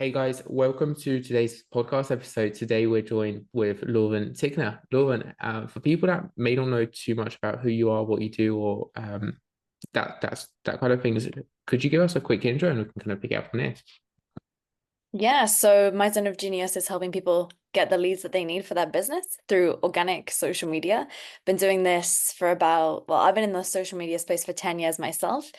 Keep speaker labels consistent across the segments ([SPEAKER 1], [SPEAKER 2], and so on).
[SPEAKER 1] Hey guys, welcome to today's podcast episode. Today we're joined with Lauren Tickner. Lauren, for people that may not know too much about who you are, what you do, or that kind of thing, could you give us a quick intro and we can kind of pick it up from there?
[SPEAKER 2] Yeah, so my zone of genius is helping people get the leads that they need for their business through organic social media. Been doing this for I've been in the social media space for 10 years myself,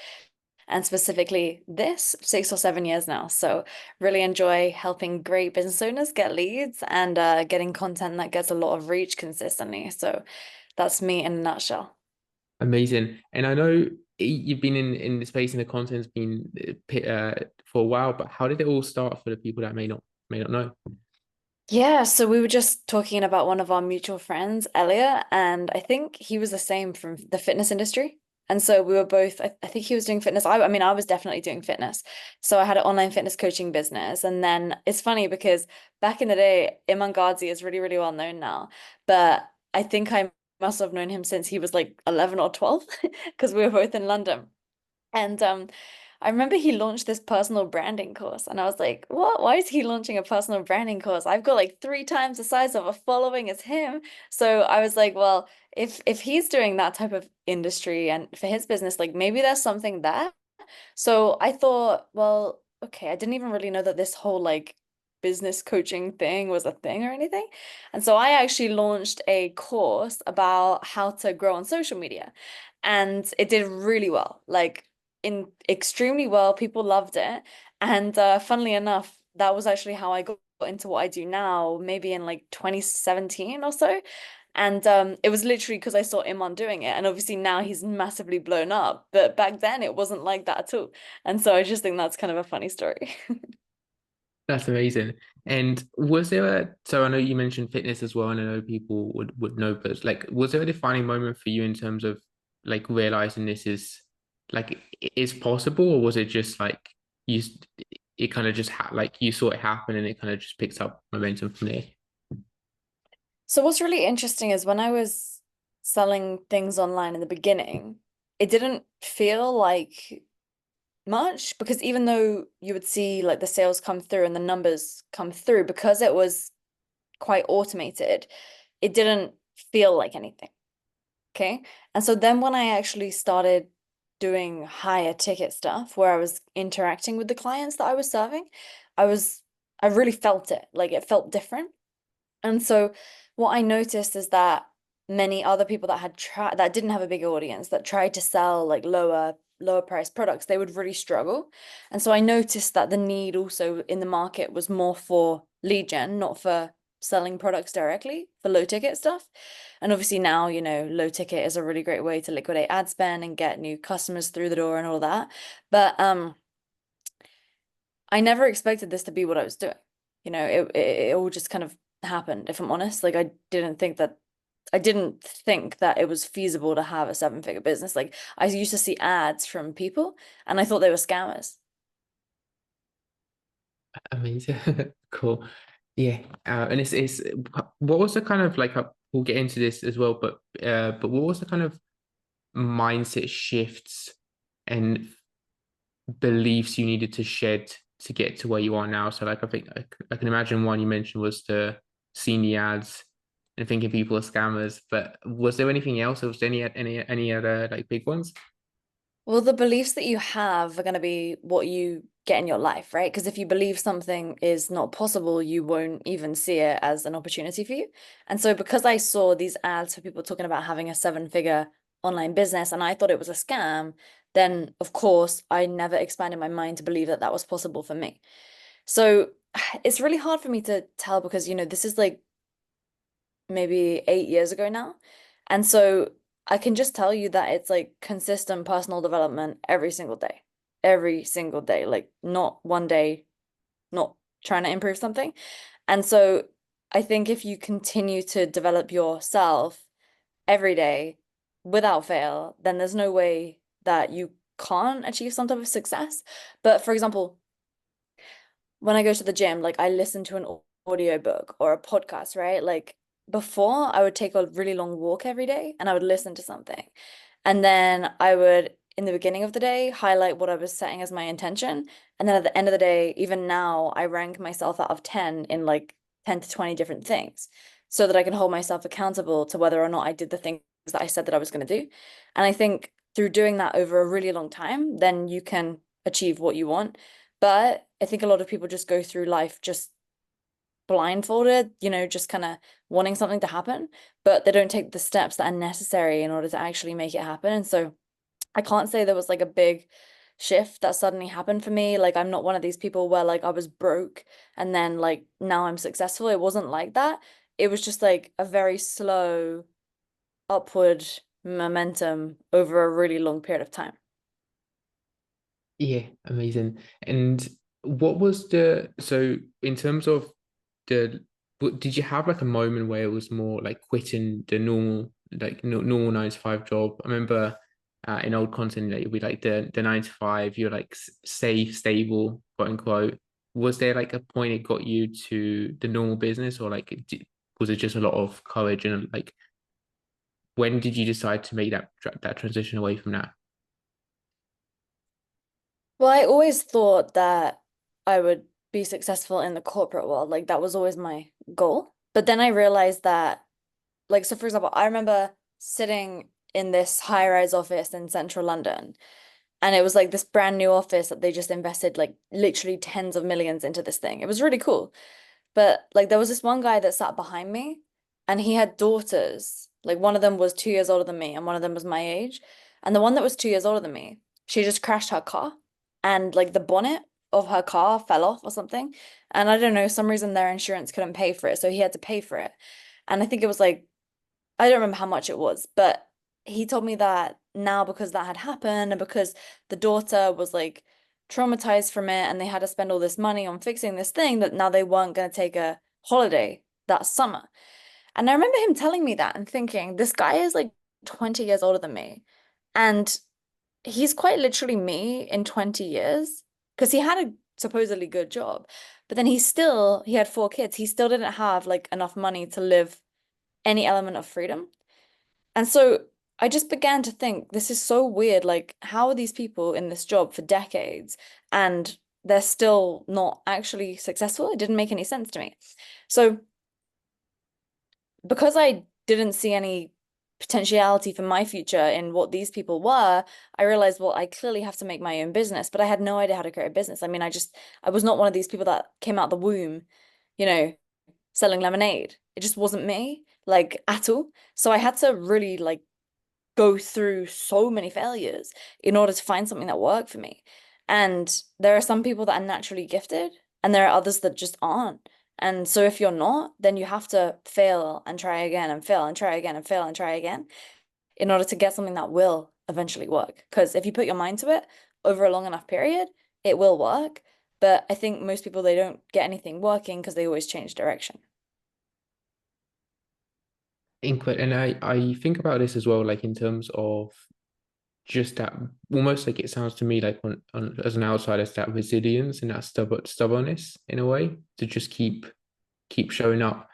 [SPEAKER 2] and specifically this 6 or 7 years now. So really enjoy helping great business owners get leads and getting content that gets a lot of reach consistently. So that's me in a nutshell.
[SPEAKER 1] Amazing. And I know you've been in the space and the content's been for a while, but how did it all start for the people that may not know?
[SPEAKER 2] Yeah, so we were just talking about one of our mutual friends, Elliot, and I think he was the same from the fitness industry. And so we were both, I think he was doing fitness. I mean, I was definitely doing fitness. So I had an online fitness coaching business. And then it's funny because back in the day, Iman Ghazi is really, really well known now. But I think I must have known him since he was like 11 or 12 because we were both in London. And I remember he launched this personal branding course, and I was like, "What? Why is he launching a personal branding course? I've got like three times the size of a following as him." So I was like, "Well, if he's doing that type of industry and for his business, like maybe there's something there." So I thought, well, okay, I didn't even really know that this whole like business coaching thing was a thing or anything. And so I actually launched a course about how to grow on social media. And it did really well, like in extremely well. People loved it. And funnily enough, that was actually how I got into what I do now, maybe in like 2017 or so. And it was literally because I saw Iman doing it. And obviously now he's massively blown up. But back then it wasn't like that at all. And so I just think that's kind of a funny story.
[SPEAKER 1] That's amazing. And so I know you mentioned fitness as well, and I know people would know, but like, was there a defining moment for you in terms of like realizing this is possible, or was it just like you, it kind of just like you saw it happen and it kind of just picked up momentum from there?
[SPEAKER 2] So what's really interesting is when I was selling things online in the beginning, it didn't feel like much because even though you would see like the sales come through and the numbers come through, because it was quite automated, it didn't feel like anything. Okay. And so then when I actually started doing higher ticket stuff where I was interacting with the clients that I was serving, I was, I really felt it. Like it felt different. And so what I noticed is that many other people that had tried that didn't have a big audience that tried to sell like lower price products, they would really struggle. And so I noticed that the need also in the market was more for lead gen, not for selling products directly for low ticket stuff. And obviously now, low ticket is a really great way to liquidate ad spend and get new customers through the door and all that. But I never expected this to be what I was doing. It all just kind of happened, if I'm honest. Like I didn't think that it was feasible to have a seven-figure business. Like I used to see ads from people and I thought they were scammers.
[SPEAKER 1] Amazing, cool, yeah. And it's what was the kind of like we'll get into this as well, but what was the kind of mindset shifts and beliefs you needed to shed to get to where you are now? So like I can imagine one you mentioned was the seeing the ads and thinking people are scammers, but was there anything else? Or was there any other like big ones?
[SPEAKER 2] Well, the beliefs that you have are going to be what you get in your life, right? Because if you believe something is not possible, you won't even see it as an opportunity for you. And so, because I saw these ads for people talking about having a seven-figure online business and I thought it was a scam, then of course, I never expanded my mind to believe that that was possible for me. So, it's really hard for me to tell because, this is like maybe 8 years ago now. And so I can just tell you that it's like consistent personal development every single day, like not one day, not trying to improve something. And so I think if you continue to develop yourself every day without fail, then there's no way that you can't achieve some type of success. But for example, when I go to the gym, like I listen to an audio book or a podcast, right? Like before, I would take a really long walk every day and I would listen to something. And then I would in the beginning of the day, highlight what I was setting as my intention. And then at the end of the day, even now, I rank myself out of 10 in like 10 to 20 different things so that I can hold myself accountable to whether or not I did the things that I said that I was going to do. And I think through doing that over a really long time, then you can achieve what you want. But I think a lot of people just go through life just blindfolded, just kind of wanting something to happen, but they don't take the steps that are necessary in order to actually make it happen. And so I can't say there was like a big shift that suddenly happened for me. Like I'm not one of these people where like I was broke and then like now I'm successful. It wasn't like that. It was just like a very slow upward momentum over a really long period of time.
[SPEAKER 1] Yeah, amazing. And what was the so in terms of the did you have like a moment where it was more like quitting the normal like no, normal 9 to 5 job? I remember in old content that we like the 9 to 5, you're like safe, stable, quote unquote. Was there like a point it got you to the normal business, or like was it just a lot of courage, and like when did you decide to make that transition away from that?
[SPEAKER 2] Well, I always thought that I would be successful in the corporate world. Like that was always my goal. But then I realized that, like, so for example, I remember sitting in this high-rise office in central London, and it was like this brand new office that they just invested like literally tens of millions into this thing. It was really cool. But like there was this one guy that sat behind me and he had daughters. Like one of them was 2 years older than me and one of them was my age. And the one that was 2 years older than me, she just crashed her car and like the bonnet of her car fell off or something. And I don't know, some reason their insurance couldn't pay for it. So he had to pay for it. And I think it was like I don't remember how much it was, but he told me that now because that had happened and because the daughter was like traumatized from it and they had to spend all this money on fixing this thing, that now they weren't going to take a holiday that summer. And I remember him telling me that and thinking, this guy is like 20 years older than me. And he's quite literally me in 20 years because he had a supposedly good job. But then he had 4 kids. He still didn't have like enough money to live any element of freedom. And so I just began to think, this is so weird. Like, how are these people in this job for decades and they're still not actually successful? It didn't make any sense to me. So, because I didn't see any potentiality for my future in what these people were, I realized, well, I clearly have to make my own business, but I had no idea how to create a business. I mean, I was not one of these people that came out the womb, you know, selling lemonade. It just wasn't me, like at all. So I had to really like go through so many failures in order to find something that worked for me. And there are some people that are naturally gifted, and there are others that just aren't. And so if you're not, then you have to fail and try again and fail and try again and fail and try again in order to get something that will eventually work. Because if you put your mind to it over a long enough period, it will work. But I think most people, they don't get anything working because they always change direction.
[SPEAKER 1] And I think about this as well, like in terms of just that almost like it sounds to me like on as an outsider, it's that resilience and that stubbornness in a way to just keep showing up.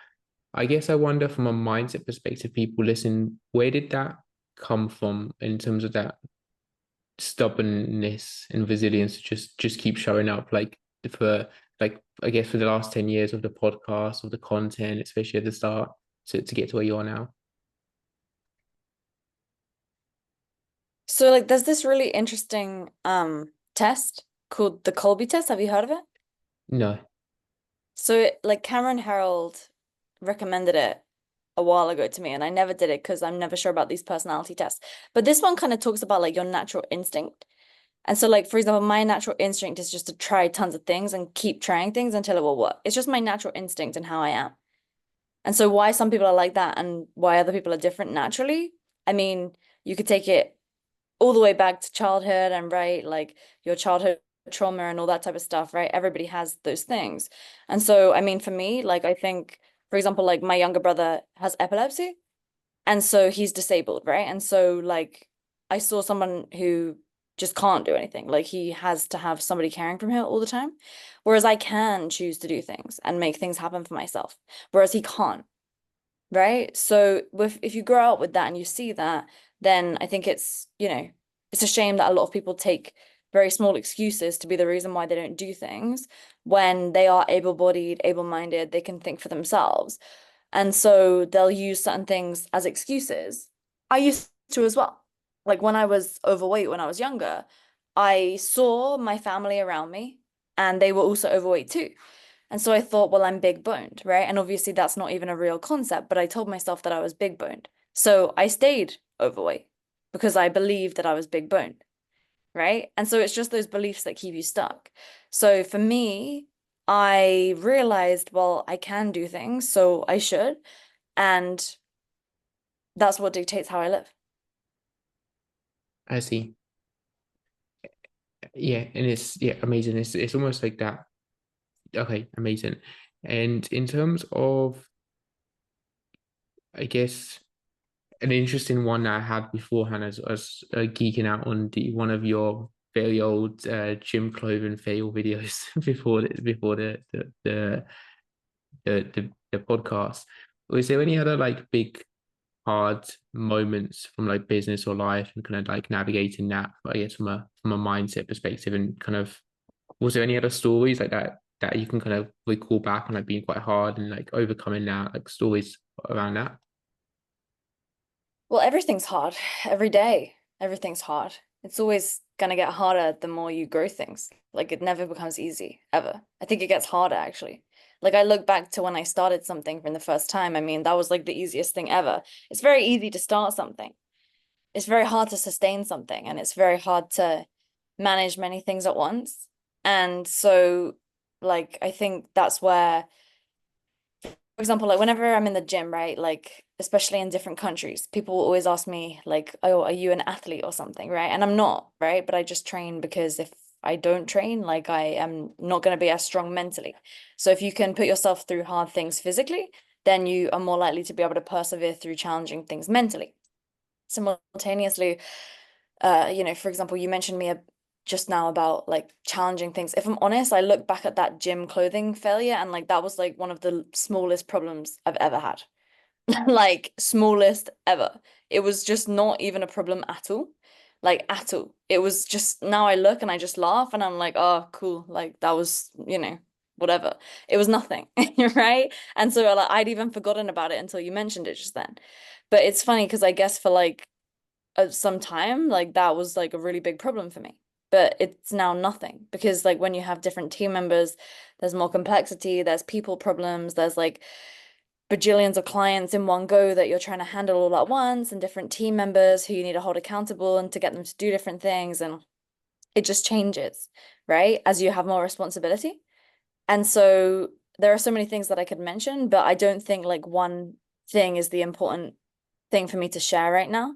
[SPEAKER 1] I guess I wonder from a mindset perspective, people listen, where did that come from in terms of that stubbornness and resilience to just keep showing up for like I guess for the last 10 years of the podcast, of the content, especially at the start, to get to where you are now?
[SPEAKER 2] So like there's this really interesting test called the Colby test. Have you heard of it?
[SPEAKER 1] No.
[SPEAKER 2] So like Cameron Herold recommended it a while ago to me and I never did it because I'm never sure about these personality tests. But this one kind of talks about like your natural instinct. And so like for example, my natural instinct is just to try tons of things and keep trying things until it will work. It's just my natural instinct and how I am. And so why some people are like that and why other people are different naturally, I mean, you could take it all the way back to childhood and right, like your childhood trauma and all that type of stuff, right? Everybody has those things. And so, I mean, for me, like I think, for example, like my younger brother has epilepsy and so he's disabled, right? And so like I saw someone who just can't do anything. Like he has to have somebody caring for him all the time. Whereas I can choose to do things and make things happen for myself. Whereas he can't. Right? So if you grow up with that and you see that, then I think it's it's a shame that a lot of people take very small excuses to be the reason why they don't do things when they are able-bodied, able-minded, they can think for themselves. And so they'll use certain things as excuses. I used to as well. Like when I was overweight when I was younger, I saw my family around me and they were also overweight too. And so I thought, well, I'm big boned, right? And obviously that's not even a real concept, but I told myself that I was big boned. So I stayed overweight because I believed that I was big boned, right? And so it's just those beliefs that keep you stuck. So for me, I realized, well, I can do things, so I should. And that's what dictates how I live.
[SPEAKER 1] I see. Yeah, and it's yeah, amazing. It's almost like that. Okay, amazing. And in terms of, I guess, an interesting one that I had beforehand as geeking out on the one of your very old gym clothing fail videos before the podcast. Was there any other like big hard moments from like business or life and kind of like navigating that, I guess, from a mindset perspective, and kind of was there any other stories like that you can kind of recall back and like being quite hard and like overcoming that, like stories around that?
[SPEAKER 2] Well, everything's hard every day. Everything's hard. It's always gonna get harder the more you grow things. Like it never becomes easy, ever. I think it gets harder actually. Like I look back to when I started something from the first time. I mean, that was like the easiest thing ever. It's very easy to start something. It's very hard to sustain something, and it's very hard to manage many things at once. And so, like, I think that's where for example, like whenever I'm in the gym, right? Like, especially in different countries, people will always ask me, like, oh, are you an athlete or something, right? And I'm not, right? But I just train because if I don't train, like, I am not going to be as strong mentally. So if you can put yourself through hard things physically, then you are more likely to be able to persevere through challenging things mentally. Simultaneously, for example, you mentioned me just now about like challenging things. If I'm honest, I look back at that gym clothing failure and like that was like one of the smallest problems I've ever had. Like smallest ever. It was just not even a problem at all. Like at all. It was just now I look and I just laugh and I'm like, oh, cool. Like that was, whatever. It was nothing, right? And so like I'd even forgotten about it until you mentioned it just then. But it's funny because I guess for like some time, like that was like a really big problem for me. But it's now nothing because like when you have different team members, there's more complexity, there's people problems, there's like bajillions of clients in one go that you're trying to handle all at once, and different team members who you need to hold accountable and to get them to do different things. And it just changes, right? As you have more responsibility. And so there are so many things that I could mention, but I don't think like one thing is the important thing for me to share right now.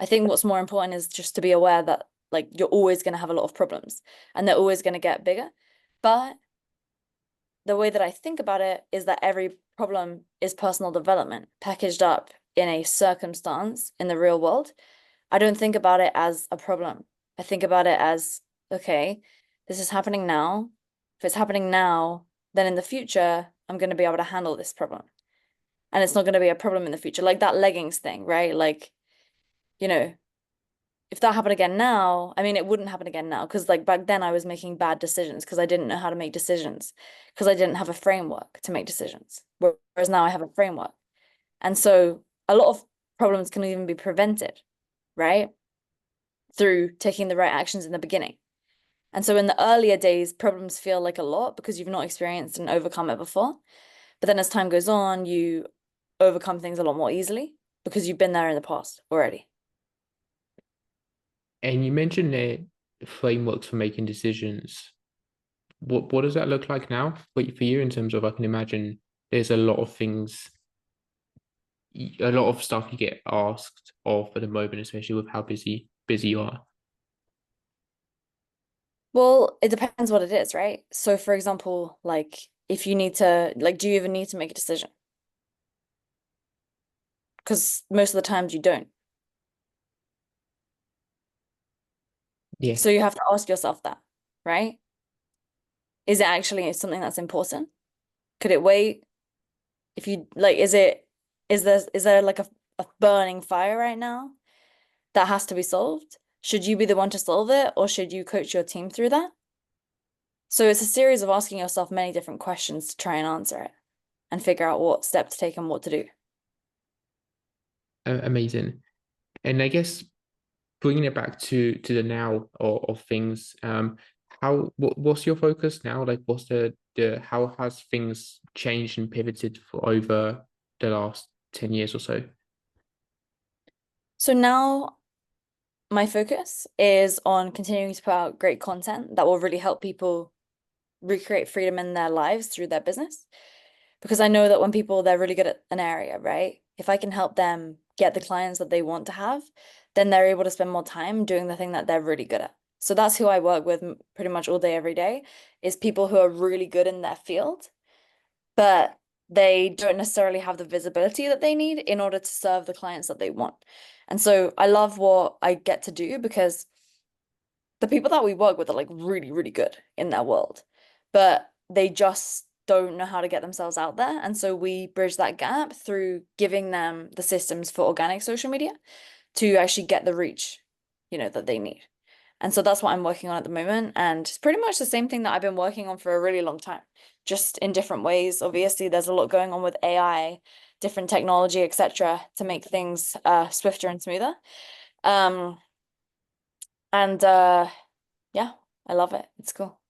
[SPEAKER 2] I think what's more important is just to be aware that like you're always going to have a lot of problems and they're always going to get bigger. But the way that I think about it is that every problem is personal development packaged up in a circumstance in the real world. I don't think about it as a problem. I think about it as, okay, this is happening now. If it's happening now, then in the future, I'm going to be able to handle this problem. And it's not going to be a problem in the future. Like that leggings thing, right? Like, you know, if that happened again now, I mean, it wouldn't happen again now because like back then I was making bad decisions because I didn't know how to make decisions because I didn't have a framework to make decisions. Whereas now I have a framework. And so a lot of problems can even be prevented, right? Through taking the right actions in the beginning. And so in the earlier days, problems feel like a lot because you've not experienced and overcome it before. But then as time goes on, you overcome things a lot more easily because you've been there in the past already.
[SPEAKER 1] And you mentioned the frameworks for making decisions. What does that look like now for you in terms of, I can imagine there's a lot of things, a lot of stuff you get asked of at the moment, especially with how busy you are.
[SPEAKER 2] Well, it depends what it is, right? So for example, like if you need to, like, do you even need to make a decision? Because most of the times you don't.
[SPEAKER 1] Yeah.
[SPEAKER 2] So you have to ask yourself that, right? Is it actually something that's important? Could it wait? If you like, is there like a burning fire right now that has to be solved? Should you be the one to solve it, or should you coach your team through that? So it's a series of asking yourself many different questions to try and answer it and figure out what step to take and what to do.
[SPEAKER 1] Amazing. And I guess bringing it back to the now of things, what's your focus now? Like, what's the how has things changed and pivoted for over the last 10 years or so?
[SPEAKER 2] So now my focus is on continuing to put out great content that will really help people recreate freedom in their lives through their business. Because I know that when people they're really good at an area, right? If I can help them get the clients that they want to have, then they're able to spend more time doing the thing that they're really good at. So that's who I work with pretty much all day, every day, is people who are really good in their field, but they don't necessarily have the visibility that they need in order to serve the clients that they want. And so I love what I get to do because the people that we work with are like really, really good in their world, but they just don't know how to get themselves out there. And so we bridge that gap through giving them the systems for organic social media to actually get the reach, that they need. And so that's what I'm working on at the moment. And it's pretty much the same thing that I've been working on for a really long time, just in different ways. Obviously, there's a lot going on with AI, different technology, etc., to make things swifter and smoother. Um, and yeah, I love it. It's cool.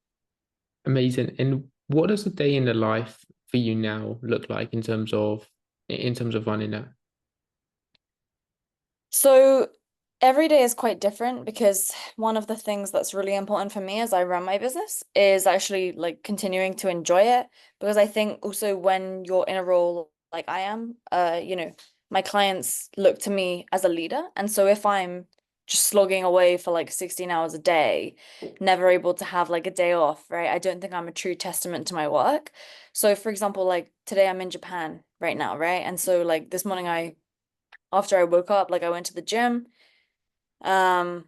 [SPEAKER 1] Amazing. And what does a day in the life for you now look like in terms of running that?
[SPEAKER 2] So every day is quite different because one of the things that's really important for me as I run my business is actually like continuing to enjoy it. Because I think also when you're in a role like I am, my clients look to me as a leader. And so if I'm just slogging away for like 16 hours a day, never able to have like a day off, right? I don't think I'm a true testament to my work. So for example, like today I'm in Japan right now, right? And so like this morning after I woke up, like I went to the gym, um,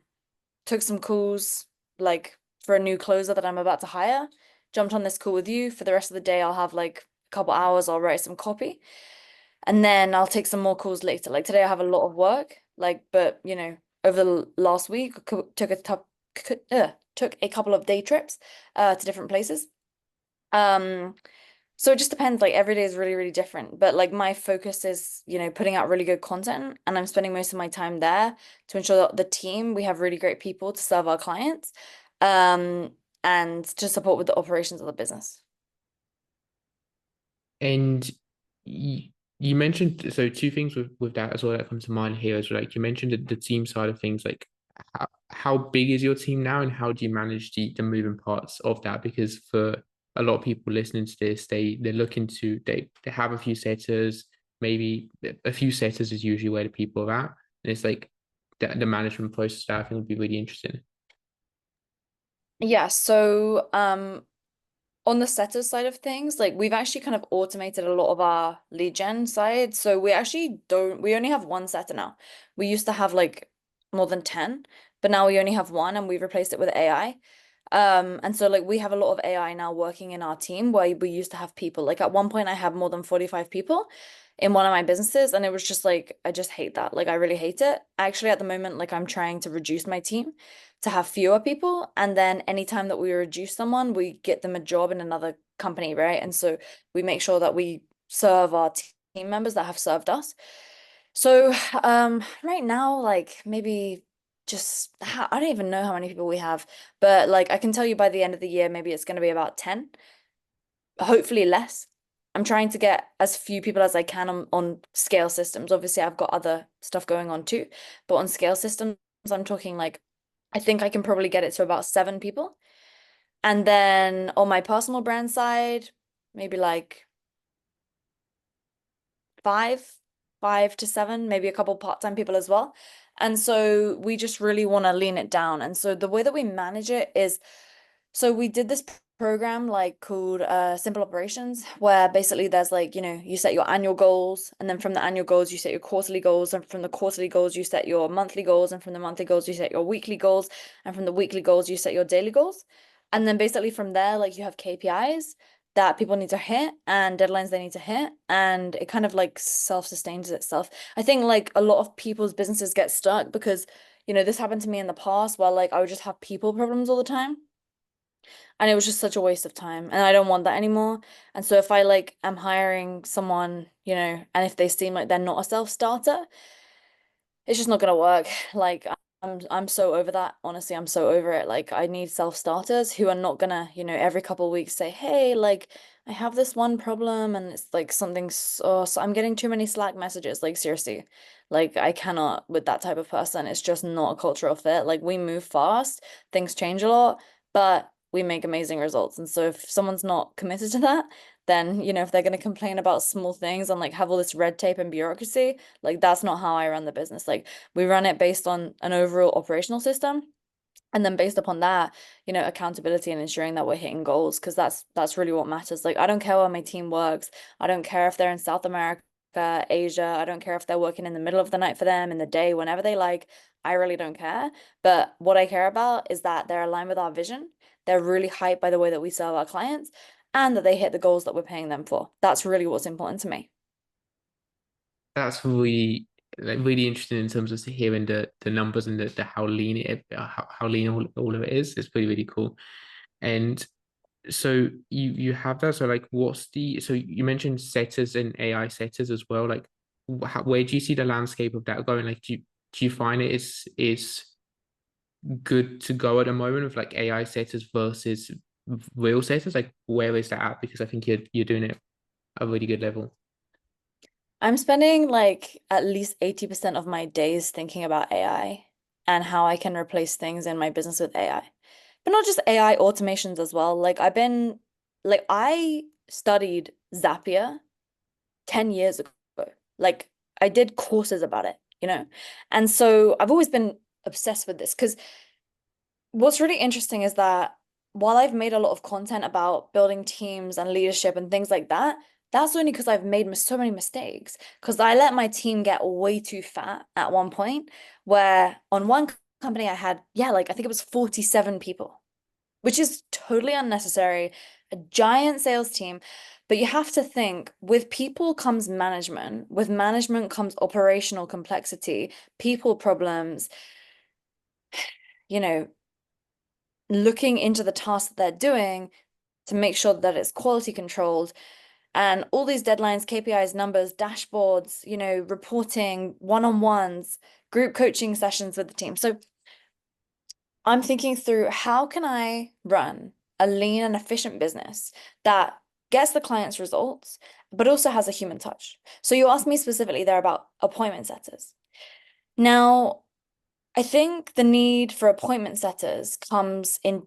[SPEAKER 2] took some calls like for a new closer that I'm about to hire, jumped on this call with you. For the rest of the day, I'll have like a couple hours, I'll write some copy, and then I'll take some more calls later. Like today I have a lot of work, like, but over the last week, took a couple of day trips to different places. Um, so it just depends. Like every day is really, really different. But like my focus is, putting out really good content, and I'm spending most of my time there to ensure that the team, we have really great people to serve our clients, um, and to support with the operations of the business.
[SPEAKER 1] And you, you mentioned so two things with that as well that come to mind here is like you mentioned the team side of things, like how big is your team now and how do you manage the moving parts of that? Because for a lot of people listening to this, they're looking to they have a few setters, maybe a few setters is usually where the people are at. And it's like the management process that I think would be really interesting.
[SPEAKER 2] Yeah, so on the setter side of things, like we've actually kind of automated a lot of our lead gen side. So we only have one setter now. We used to have like more than 10, but now we only have one and we've replaced it with AI. And so like we have a lot of AI now working in our team where we used to have people. Like at one point I had more than 45 people in one of my businesses, and it was just like I just hate that. Like I really hate it. Actually, at the moment, like I'm trying to reduce my team to have fewer people, and then anytime that we reduce someone, we get them a job in another company, right? And so we make sure that we serve our team members that have served us. So, right now, like maybe I don't even know how many people we have, but like I can tell you by the end of the year, maybe it's going to be about 10, hopefully less. I'm trying to get as few people as I can on scale systems. Obviously, I've got other stuff going on too, but on scale systems, I'm talking like I think I can probably get it to about 7 people. And then on my personal brand side, maybe like five, 5 to 7, maybe a couple part-time people as well. And so we just really want to lean it down. And so the way that we manage it is, so we did this program like called Simple Operations, where basically there's like, you set your annual goals, and then from the annual goals, you set your quarterly goals, and from the quarterly goals, you set your monthly goals, and from the monthly goals, you set your weekly goals, and from the weekly goals, you set your daily goals. And then basically from there, like you have KPIs that people need to hit and deadlines they need to hit, and it kind of like self-sustains itself. I think like a lot of people's businesses get stuck because This happened to me in the past where like I would just have people problems all the time. And it was just such a waste of time. And I don't want that anymore. And so if I like am hiring someone, and if they seem like they're not a self-starter, it's just not gonna work. Like I'm so over that. Honestly, I'm so over it. Like I need self-starters who are not gonna, every couple of weeks say, "Hey, like I have this one problem and it's like something so I'm getting too many Slack messages." Like seriously. Like I cannot with that type of person. It's just not a cultural fit. Like we move fast, things change a lot, but we make amazing results. And so if someone's not committed to that, then, if they're going to complain about small things and like have all this red tape and bureaucracy, like that's not how I run the business. Like we run it based on an overall operational system. And then based upon that, accountability and ensuring that we're hitting goals, because that's really what matters. Like I don't care where my team works. I don't care if they're in South America, Asia. I don't care if they're working in the middle of the night for them, in the day, whenever they like. I really don't care. But what I care about is that they're aligned with our vision. They're really hyped by the way that we serve our clients and that they hit the goals that we're paying them for. That's really what's important to me.
[SPEAKER 1] That's really like really interesting in terms of hearing the numbers and the how lean how lean all of it is. It's really cool. And so you have that. So like, what's the so you mentioned setters and AI setters as well. Like, where do you see the landscape of that going? Like, do you find it is good to go at the moment with like AI setters versus real setters? Like, where is that at? Because I think you're doing it at a really good level.
[SPEAKER 2] I'm spending like at least 80% of my days thinking about AI and how I can replace things in my business with AI. But not just AI automations as well. Like I studied Zapier 10 years ago. Like I did courses about it. And so I've always been obsessed with this because what's really interesting is that while I've made a lot of content about building teams and leadership and things like that, that's only because I've made so many mistakes. Because I let my team get way too fat at one point, where on one company I had, yeah, like I think it was 47 people, which is totally unnecessary, a giant sales team. But you have to think with people comes management, with management comes operational complexity, people problems, you know, looking into the tasks that they're doing to make sure that it's quality controlled and all these deadlines, KPIs, numbers, dashboards, reporting, one-on-ones, group coaching sessions with the team. So I'm thinking through how can I run a lean and efficient business that gets the client's results, but also has a human touch. So you asked me specifically there about appointment setters. Now, I think the need for appointment setters comes in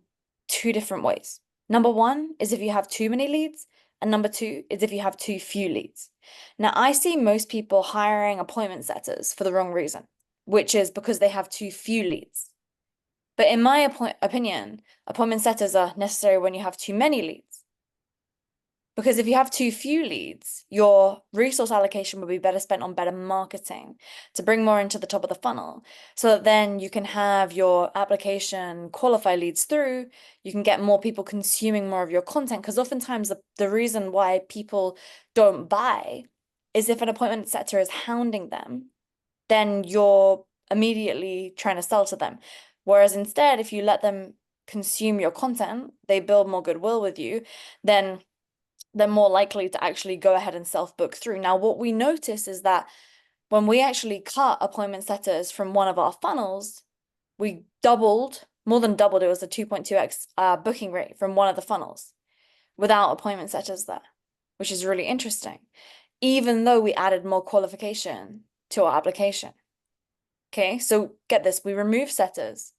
[SPEAKER 2] two different ways. Number one is if you have too many leads, and number two is if you have too few leads. Now, I see most people hiring appointment setters for the wrong reason, which is because they have too few leads. But in my opinion, appointment setters are necessary when you have too many leads. Because if you have too few leads, your resource allocation will be better spent on better marketing to bring more into the top of the funnel. So that then you can have your application qualify leads through, you can get more people consuming more of your content. Because oftentimes the reason why people don't buy is if an appointment setter is hounding them, then you're immediately trying to sell to them. Whereas instead, if you let them consume your content, they build more goodwill with you, then they're more likely to actually go ahead and self-book through. Now, what we notice is that when we actually cut appointment setters from one of our funnels, we more than doubled. It was a 2.2x booking rate from one of the funnels without appointment setters there, which is really interesting, even though we added more qualification to our application. Okay, so get this, we remove setters.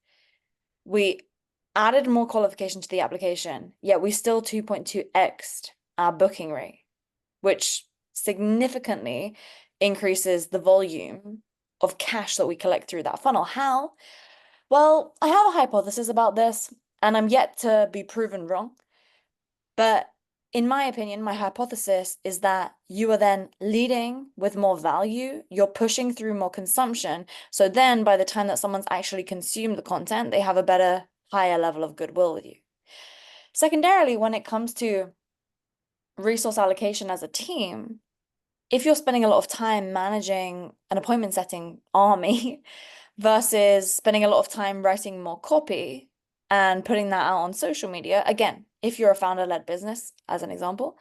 [SPEAKER 2] We added more qualification to the application, yet we still 2.2x'd our booking rate, which significantly increases the volume of cash that we collect through that funnel. How? Well, I have a hypothesis about this, and I'm yet to be proven wrong. But in my opinion, my hypothesis is that you are then leading with more value, you're pushing through more consumption. So then by the time that someone's actually consumed the content, they have a better, higher level of goodwill with you. Secondarily, when it comes to resource allocation as a team, if you're spending a lot of time managing an appointment setting army versus spending a lot of time writing more copy and putting that out on social media. Again, if you're a founder-led business, as an example,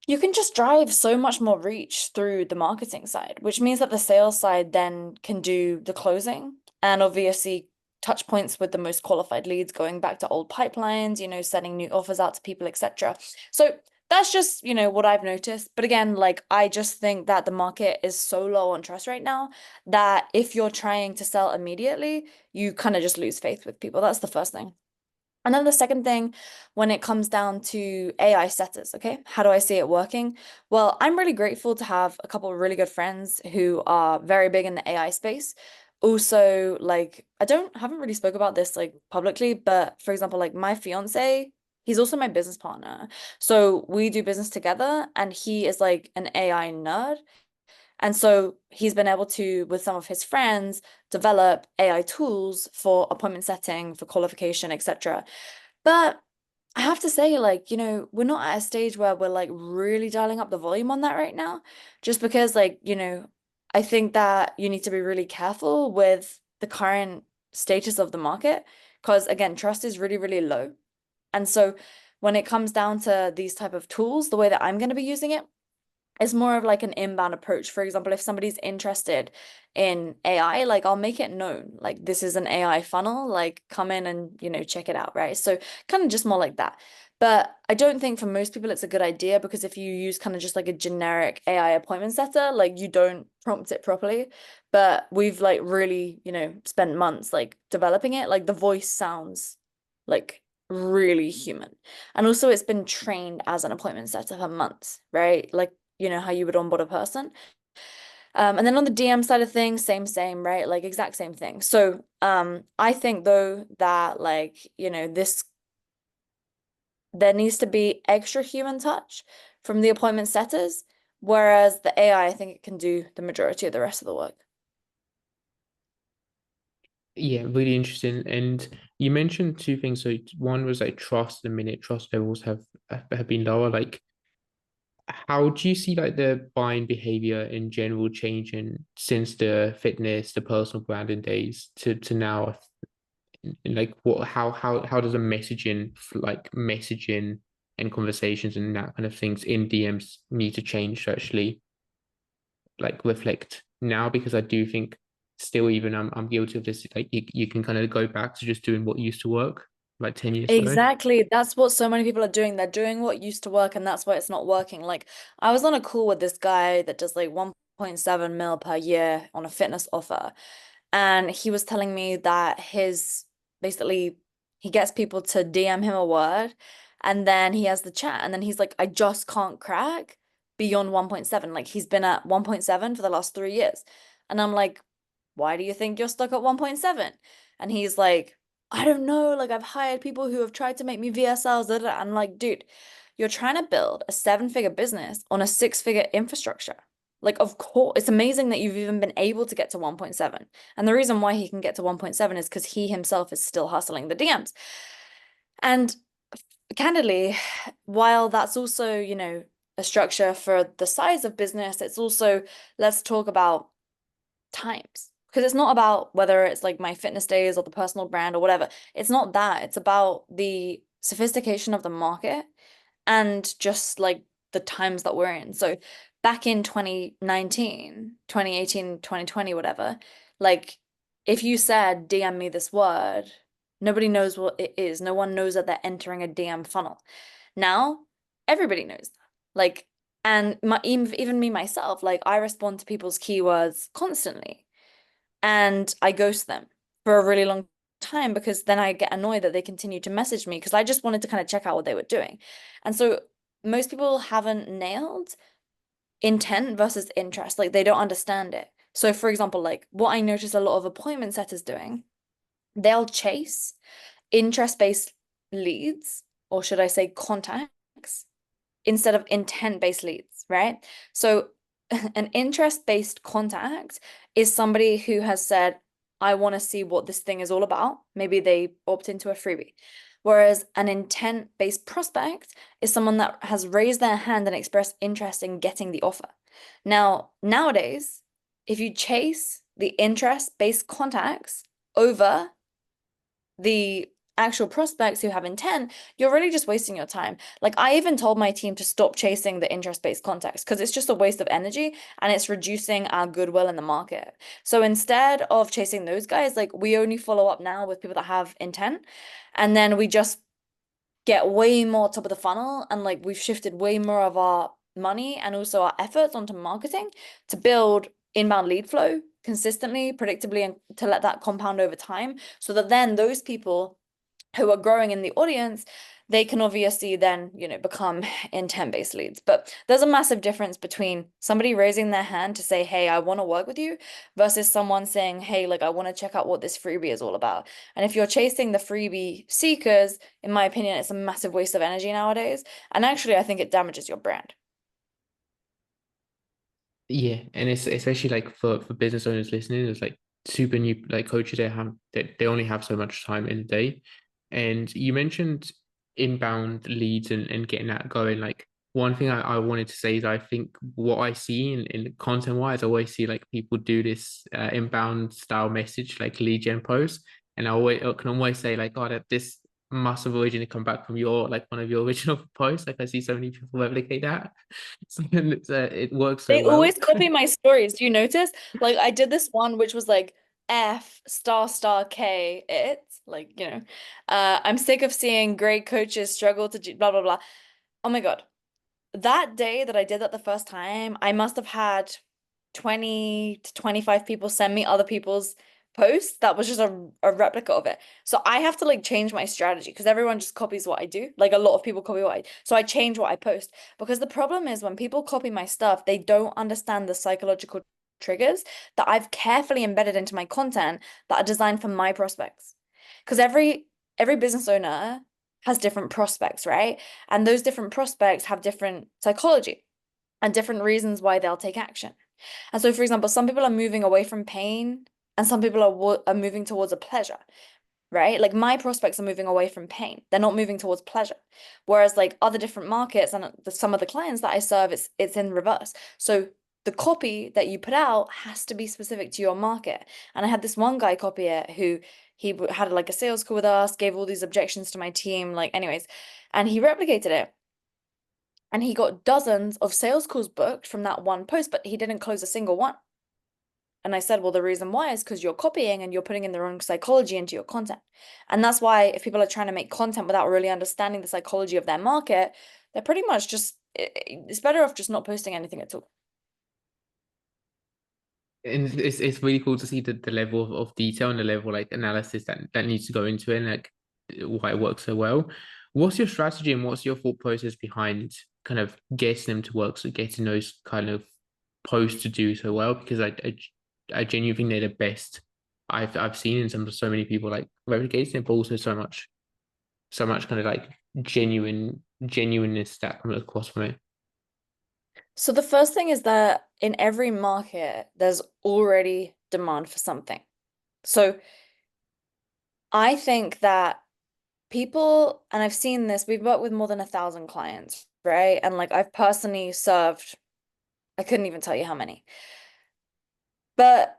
[SPEAKER 2] you can just drive so much more reach through the marketing side, which means that the sales side then can do the closing and obviously touch points with the most qualified leads, going back to old pipelines, sending new offers out to people, etc. So that's just, what I've noticed. But again, like I just think that the market is so low on trust right now that if you're trying to sell immediately, you kind of just lose faith with people. That's the first thing. And then the second thing, when it comes down to AI setters, okay, how do I see it working? Well, I'm really grateful to have a couple of really good friends who are very big in the AI space. Also, like, haven't really spoke about this like publicly, but for example, like my fiance, he's also my business partner. So we do business together, and he is like an AI nerd. And so he's been able to, with some of his friends, develop AI tools for appointment setting, for qualification, etc. But I have to say, like, we're not at a stage where we're like really dialing up the volume on that right now, just because, like, I think that you need to be really careful with the current status of the market, because again, trust is really, really low. And so when it comes down to these type of tools, the way that I'm going to be using it, it's more of like an inbound approach. For example, if somebody's interested in AI, like I'll make it known, like this is an AI funnel, like come in and, check it out, right? So kind of just more like that. But I don't think for most people it's a good idea, because if you use kind of just like a generic AI appointment setter, like you don't prompt it properly. But we've like really, spent months like developing it. Like the voice sounds like really human. And also it's been trained as an appointment setter for months, right? Like how you would onboard a person. And then on the DM side of things, same, right? Like exact same thing. So I think though that like, this there needs to be extra human touch from the appointment setters, whereas the AI, I think it can do the majority of the rest of the work.
[SPEAKER 1] Yeah, really interesting. And you mentioned two things. So one was like trust. The minute trust levels have been lower. Like, how do you see like the buying behavior in general changing since the fitness, the personal branding days to now? And like, what, how does the messaging and conversations and that kind of things in DMs need to change to actually like reflect now? Because I do think still even I'm guilty of this. Like you can kind of go back to just doing what used to work like 10 years ago.
[SPEAKER 2] Exactly. That's what so many people are doing. They're doing what used to work, and that's why it's not working. Like, I was on a call with this guy that does like 1.7 mil per year on a fitness offer. And he was telling me that his basically he gets people to DM him a word, and then he has the chat, and then he's like, I just can't crack beyond 1.7. Like he's been at 1.7 for the last 3 years. And I'm like, why do you think you're stuck at 1.7? And he's like, I don't know. Like I've hired people who have tried to make me VSLs. Da, da, da. I'm like, dude, you're trying to build a 7-figure business on a 6-figure infrastructure. Like, of course, it's amazing that you've even been able to get to 1.7. And the reason why he can get to 1.7 is because he himself is still hustling the DMs. And candidly, while that's also, a structure for the size of business, it's also, let's talk about times. Because it's not about whether it's like my fitness days or the personal brand or whatever. It's not that. It's about the sophistication of the market and just like the times that we're in. So back in 2019, 2018, 2020, whatever, like if you said DM me this word, nobody knows what it is. No one knows that they're entering a DM funnel. Now, everybody knows that. Like, and even me myself, like I respond to people's keywords constantly, and I ghost them for a really long time, because then I get annoyed that they continue to message me, because I just wanted to kind of check out what they were doing. And so most people haven't nailed intent versus interest. Like they don't understand it. So for example, like what I notice a lot of appointment setters doing, they'll chase interest-based leads, or should I say contacts, instead of intent-based leads, right? So an interest-based contact is somebody who has said, I want to see what this thing is all about. Maybe they opt into a freebie. Whereas an intent-based prospect is someone that has raised their hand and expressed interest in getting the offer. Now, nowadays, if you chase the interest-based contacts over the actual prospects who have intent, you're really just wasting your time. Like I even told my team to stop chasing the interest-based contacts because it's just a waste of energy and it's reducing our goodwill in the market. So instead of chasing those guys, like we only follow up now with people that have intent, and then we just get way more top of the funnel, and like we've shifted way more of our money and also our efforts onto marketing to build inbound lead flow consistently, predictably, and to let that compound over time so that then those people who are growing in the audience, they can obviously then, become intent-based leads. But there's a massive difference between somebody raising their hand to say, hey, I want to work with you, versus someone saying, hey, like I want to check out what this freebie is all about. And if you're chasing the freebie seekers, in my opinion, it's a massive waste of energy nowadays. And actually, I think it damages your brand.
[SPEAKER 1] Yeah, and it's especially like for business owners listening, it's like super new like coaches they only have so much time in a day. And you mentioned inbound leads and getting that going. Like one thing I wanted to say is I think what I see in content wise, I always see like people do this inbound style message like lead gen post. And I can always say like, oh, that this must have originally come back from your like one of your original posts. Like I see so many people replicate that. It works so
[SPEAKER 2] They
[SPEAKER 1] well.
[SPEAKER 2] always copy my stories. Do you notice? Like I did this one which was like F star star K it. Like, I'm sick of seeing great coaches struggle to do blah blah blah. Oh my God. That day that I did that the first time, I must have had 20 to 25 people send me other people's posts that was just a replica of it. So I have to like change my strategy because everyone just copies what I do. Like a lot of people copy what I so I change what I post. Because the problem is when people copy my stuff, they don't understand the psychological triggers that I've carefully embedded into my content that are designed for my prospects. Because every business owner has different prospects, right? And those different prospects have different psychology and different reasons why they'll take action. And so, for example, some people are moving away from pain and some people are moving towards a pleasure, right? Like my prospects are moving away from pain. They're not moving towards pleasure. Whereas like other different markets and some of the clients that I serve, it's in reverse. So the copy that you put out has to be specific to your market. And I had this one guy copy it who had like a sales call with us, gave all these objections to my team, like anyways, and he replicated it. And he got dozens of sales calls booked from that one post, but he didn't close a single one. And I said, well, the reason why is because you're copying and you're putting in the wrong psychology into your content. And that's why if people are trying to make content without really understanding the psychology of their market, they're pretty much just, it's better off just not posting anything at all.
[SPEAKER 1] And it's really cool to see the level of detail and the level like analysis that needs to go into it and like why it works so well. What's your strategy and what's your thought process behind kind of getting them to work, so getting those kind of posts to do so well? Because I genuinely think they're the best I've seen in terms of so many people like replicating it, but also so much kind of like genuineness that comes across from it.
[SPEAKER 2] So the first thing is that in every market, there's already demand for something. So I think that people, and I've seen this, we've worked with more than 1,000 clients, right? And like I've personally served, I couldn't even tell you how many. But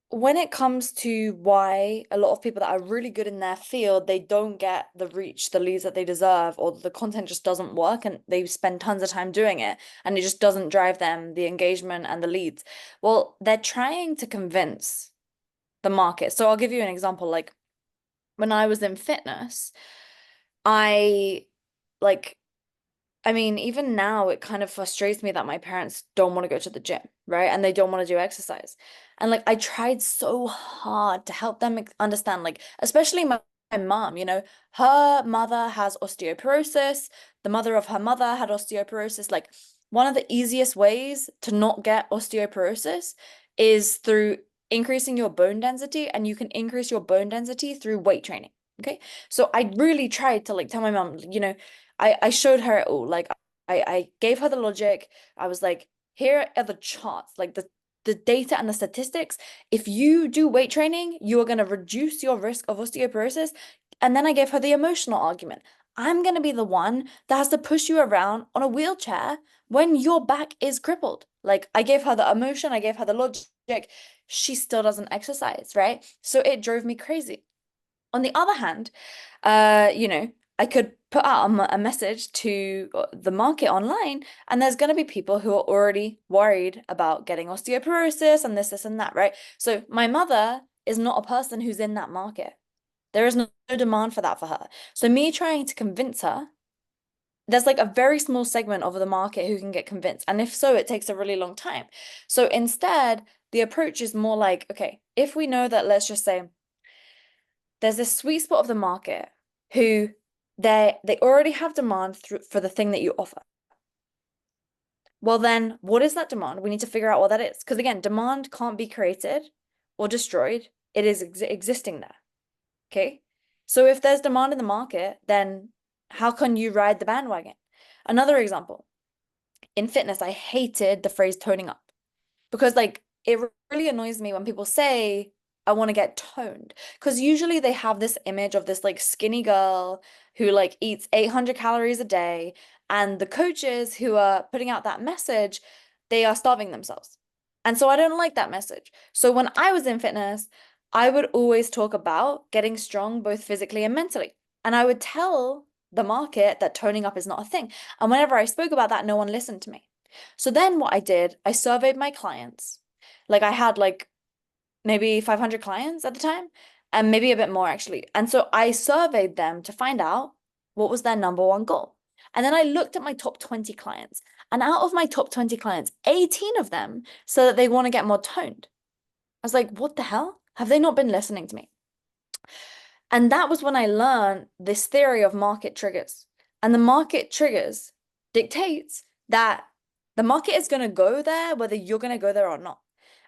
[SPEAKER 2] when it comes to why a lot of people that are really good in their field, they don't get the reach, the leads that they deserve, or the content just doesn't work and they spend tons of time doing it and it just doesn't drive them the engagement and the leads. Well, they're trying to convince the market. So I'll give you an example. Like when I was in fitness, I like I mean, even now, it kind of frustrates me that my parents don't want to go to the gym, right? And they don't want to do exercise. And like, I tried so hard to help them understand, like, especially my mom, her mother has osteoporosis. The mother of her mother had osteoporosis. Like, one of the easiest ways to not get osteoporosis is through increasing your bone density, and you can increase your bone density through weight training. Okay. So I really tried to like tell my mom, I showed her it all. Like I gave her the logic. I was like, here are the charts, like the data and the statistics. If you do weight training, you are going to reduce your risk of osteoporosis. And then I gave her the emotional argument. I'm going to be the one that has to push you around on a wheelchair when your back is crippled. Like I gave her the emotion, I gave her the logic, she still doesn't exercise, right? So it drove me crazy. On the other hand, you know, I could put out a message to the market online, and there's going to be people who are already worried about getting osteoporosis and this, and that, right? So my mother is not a person who's in that market. There is no demand for that for her. So me trying to convince her, there's like a very small segment of the market who can get convinced. And if so, it takes a really long time. So instead, the approach is more like, okay, if we know that, let's just say, there's this sweet spot of the market who they already have demand for the thing that you offer. Well, then what is that demand? We need to figure out what that is. Because again, demand can't be created or destroyed. It is existing there. Okay. So if there's demand in the market, then how can you ride the bandwagon? Another example, in fitness, I hated the phrase toning up because like it really annoys me when people say I want to get toned because usually they have this image of this like skinny girl who like eats 800 calories a day, and the coaches who are putting out that message, they are starving themselves. And so I don't like that message. So when I was in fitness, I would always talk about getting strong both physically and mentally. And I would tell the market that toning up is not a thing. And whenever I spoke about that, no one listened to me. So then what I did, I surveyed my clients. Like I had like maybe 500 clients at the time, and maybe a bit more actually. And so I surveyed them to find out what was their number one goal. And then I looked at my top 20 clients. And out of my top 20 clients, 18 of them said that they want to get more toned. I was like, what the hell? Have they not been listening to me? And that was when I learned this theory of market triggers. And the market triggers dictates that the market is going to go there whether you're going to go there or not.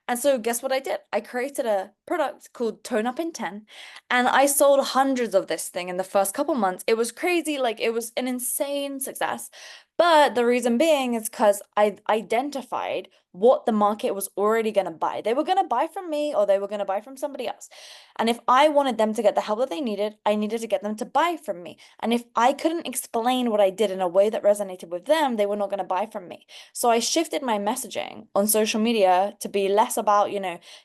[SPEAKER 2] And so guess what I did? I created a product called Tone Up in 10, and I sold hundreds of this thing in the first couple months. It was crazy, like it was an insane success. But the reason being is because I identified what the market was already going to buy. They were going to buy from me or they were going to buy from somebody else. And if I wanted them to get the help that they needed, I needed to get them to buy from me. And if I couldn't explain what I did in a way that resonated with them, they were not going to buy from me. So I shifted my messaging on social media to be less about,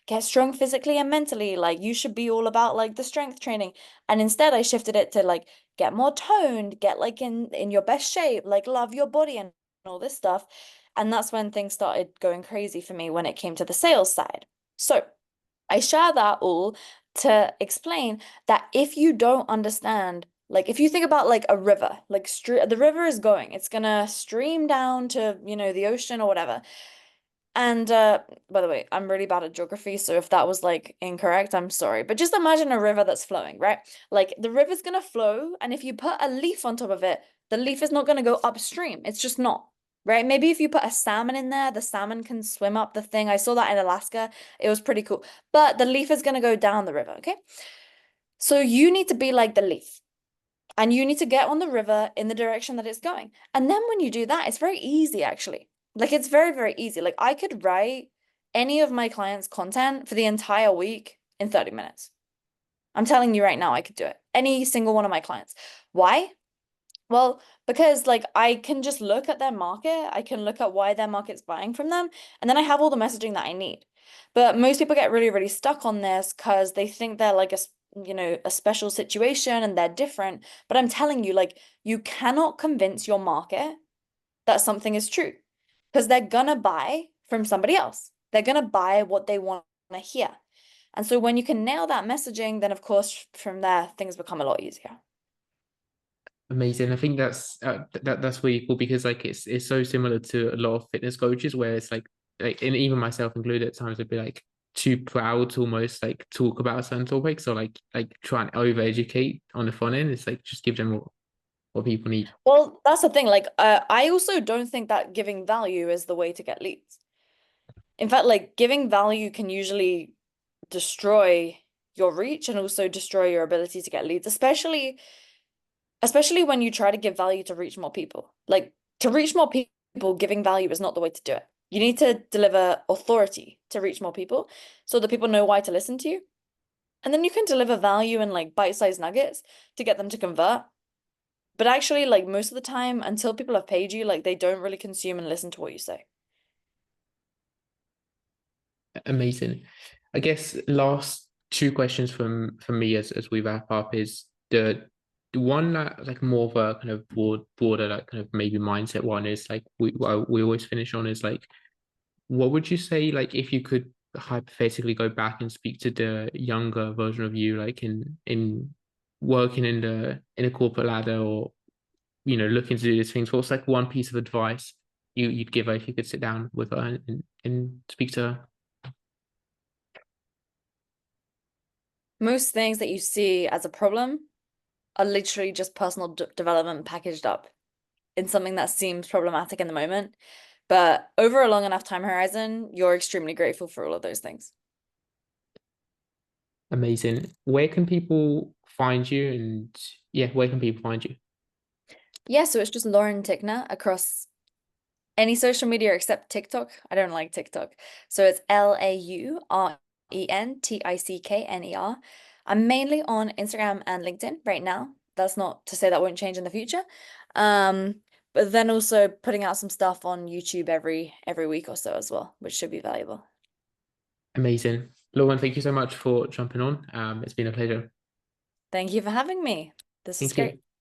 [SPEAKER 2] get strong physically and mentally. Like you should be all about like the strength training. And instead I shifted it to like get more toned, get like in your best shape, like love your body and all this stuff. And that's when things started going crazy for me when it came to the sales side. So I share that all to explain that if you don't understand, like if you think about like a river, like the river is going, it's gonna stream down to, the ocean or whatever. And by the way, I'm really bad at geography, so if that was like incorrect, I'm sorry. But just imagine a river that's flowing, right? Like the river's gonna flow, and if you put a leaf on top of it, the leaf is not gonna go upstream. It's just not, right? Maybe if you put a salmon in there, the salmon can swim up the thing. I saw that in Alaska. It was pretty cool. But the leaf is gonna go down the river, okay? So you need to be like the leaf. And you need to get on the river in the direction that it's going. And then when you do that, it's very easy actually. Like it's very, very easy. Like I could write any of my clients' content for the entire week in 30 minutes. I'm telling you right now, I could do it. Any single one of my clients. Why? Well, because like I can just look at their market, I can look at why their market's buying from them, and then I have all the messaging that I need. But most people get really, really stuck on this because they think they're like a special situation and they're different. But I'm telling you, like, you cannot convince your market that something is true because they're gonna buy from somebody else. They're gonna buy what they want to hear. And so when you can nail that messaging, then of course from there things become a lot easier.
[SPEAKER 1] Amazing. I think that's really cool because like it's so similar to a lot of fitness coaches where it's like and even myself included at times I'd be like too proud to almost like talk about certain topics or like try and over educate on the front end. It's like just give them what people need.
[SPEAKER 2] Well, that's the thing. Like, I also don't think that giving value is the way to get leads. In fact, like giving value can usually destroy your reach and also destroy your ability to get leads, especially when you try to give value to reach more people. Like to reach more people, giving value is not the way to do it. You need to deliver authority to reach more people so that people know why to listen to you. And then you can deliver value in like bite-sized nuggets to get them to convert. But actually, like most of the time, until people have paid you, like they don't really consume and listen to what you say.
[SPEAKER 1] Amazing. I guess last two questions from me as we wrap up is the one that like more of a kind of broader like kind of maybe mindset one is like we always finish on is like what would you say like if you could hypothetically go back and speak to the younger version of you like in working in a corporate ladder or looking to do these things, what's like one piece of advice you'd give her if you could sit down with her and speak to her?
[SPEAKER 2] Most things that you see as a problem are literally just personal development packaged up in something that seems problematic in the moment. But over a long enough time horizon, you're extremely grateful for all of those things.
[SPEAKER 1] Amazing. Where can people find you? And yeah, where can people find you?
[SPEAKER 2] Yeah, so it's just Lauren Tickner across any social media except TikTok. I don't like TikTok. So it's LaurenTickner. I'm mainly on Instagram and LinkedIn right now. That's not to say that won't change in the future. Um, but then also putting out some stuff on YouTube every week or so as well, which should be valuable.
[SPEAKER 1] Amazing. Lauren, thank you so much for jumping on. It's been a pleasure.
[SPEAKER 2] Thank you for having me. This was
[SPEAKER 1] Thank
[SPEAKER 2] great.
[SPEAKER 1] you.